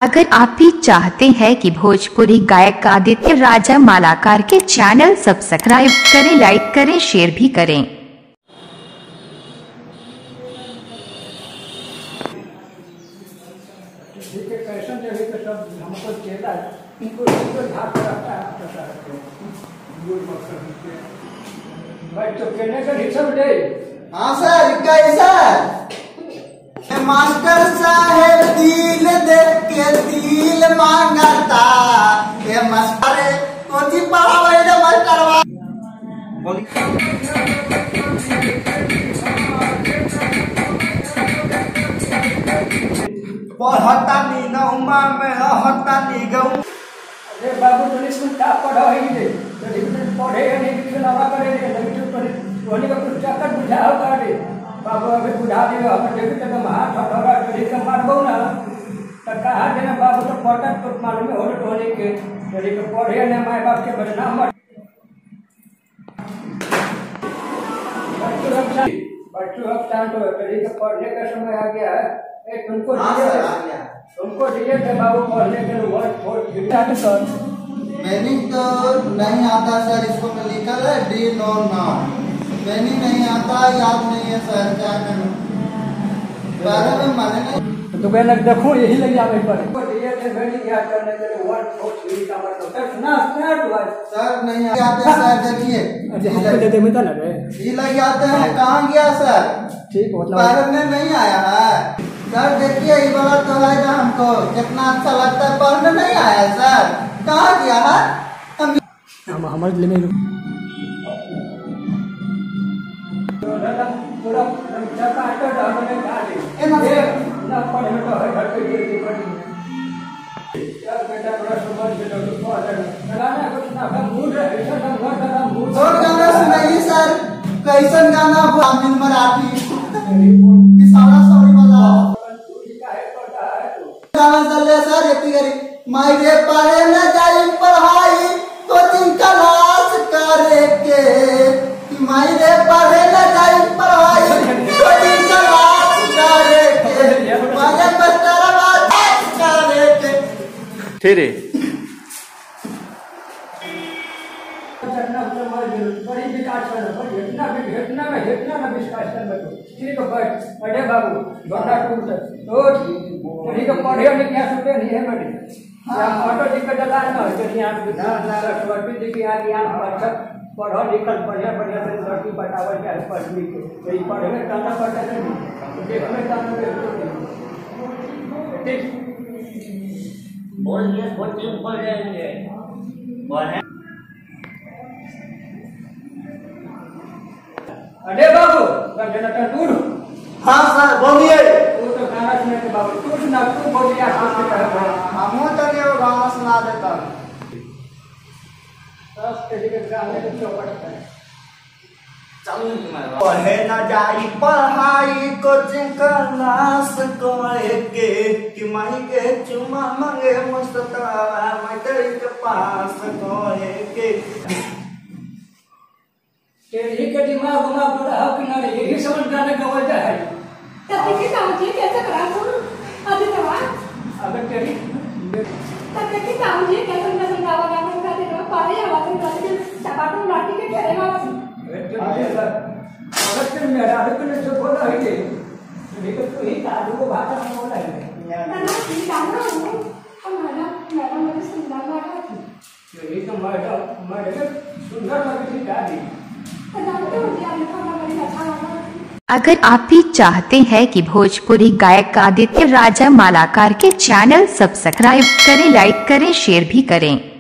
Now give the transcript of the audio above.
अगर आप भी चाहते हैं कि भोजपुरी गायक आदित्य राजा मालाकार के चैनल सब्सक्राइब करें, लाइक करें, शेयर भी करें। हाँ सर, कैसा मास्टर साहेब दिल देख के दिल मांगता ये मास्टर कोची पढ़ावे रे मास्टरवा पढ़ता नी नौमा में रहता नी गौ। अरे बाबू पुलिस में क्या पढ़ा है ये पढ़े नहीं खिलावा करे नहीं पर वही का कुछ जाकर बुझाओ करे बाबू अभी बुझा दियो अपन देख के हम हाथ ठोरा चढ़ी के मारबो ना त कहा देना बाबू तो पटक तो मालूम है होले होले के चढ़ी के पढ़े ना माय बाप के बदनाम मत बच्चों अब शांत हो चढ़ी के पढ़ने का समय आ गया है। ए तुमको दिए थे बाबू पढ़ने के लिए बहुत विचार सर मैंने तो नहीं आता सर, इसको मैं लिखा है डी नो ना मैंने नहीं आता, याद नहीं है सर, क्या करूं बारे में माने नहीं तो मैं देखो यही लग जावे पर ये थे मैंने याद करने के लिए वर्ड बहुत थ्री का मतलब सर सुना सर नहीं आते सर, देखिए हमको दे दे में तो ना रे ये लग जाते हैं। कहां गया सर? ठीक मतलब बारे में नहीं आया है सर, देखिए ये वाला तो है ना, हमको कितना अच्छा लगता है, पढ़ने नहीं आया सर, कहाँ गया है? हम हमारे जिले में पूरा चक्का आटा डालने में डाल दे ना पढ़े तो है घर पे गिर के पढ़ी यार बेटा बड़ा समझ के तो पढ़ लगाना कुछ ना हम मूड है ऐसा सब घर का मूड और गाना सुनाइए सर, कैसन गाना तमिल मराठी किसाना सॉरी वाला गाना चले सर, इतनी गरी माई रे पढ़े न जाई पढ़ाई कोचिंग क्लास करे के माई रे पढ़े न जाई पढ़ाई कोचिंग क्लास करे के माय मास्टरवा करे के तेरे बड़ी विकास करना भेटना ना विकास करना ठीक है। अरे बाबू बड़ा टूट तो ठीक है, पढ़े नहीं क्या सुनते नहीं है बड़ी ऑटो टिकट चला ना यहाँ सरस्वती जी की यहाँ अच्छा पढ़ो लिखल बढ़िया बढ़िया से लड़की बतावल क्या पढ़ लिख के पढ़े में करना पड़ता है देखने का ठीक बोलिए बोल जाएंगे अरे बाबू जनता दूर। हाँ सर बोलिए। तू तो गाना सुने के बाबू तू सुना, तू बोल यार कुछ कह हम तो नहीं वो गाना सुना देता दस के लिए गाने को चौपट है पढ़े न जाई पढ़ाई कोचिंग क्लास करे के कि माई के चुमा मांगे मस्तावा मैत्री के पास करे के तेरी के दिमाग में पूरा हक ना यही समझ गाने का वजह है तब के काम जी कैसे करा तू अभी तो अगर तेरी तब के काम जी कैसे कैसे गावा गाना गा दे रहा पारे आवाज में गा दे टमाटर लाठी के ठहरेगा अगर तेरे मेरा अगर ने जो बोला है ये लेकिन तू ही दादू को भाषा में बोला है ना ठीक गाना हो हमारा मैडम मुझे सुंदर लगा थी यही तो मैडम सुंदर लगी थी दादी। अगर आप भी चाहते हैं कि भोजपुरी गायक आदित्य राजा मालाकार के चैनल सब्सक्राइब करें, लाइक करें, शेयर भी करें।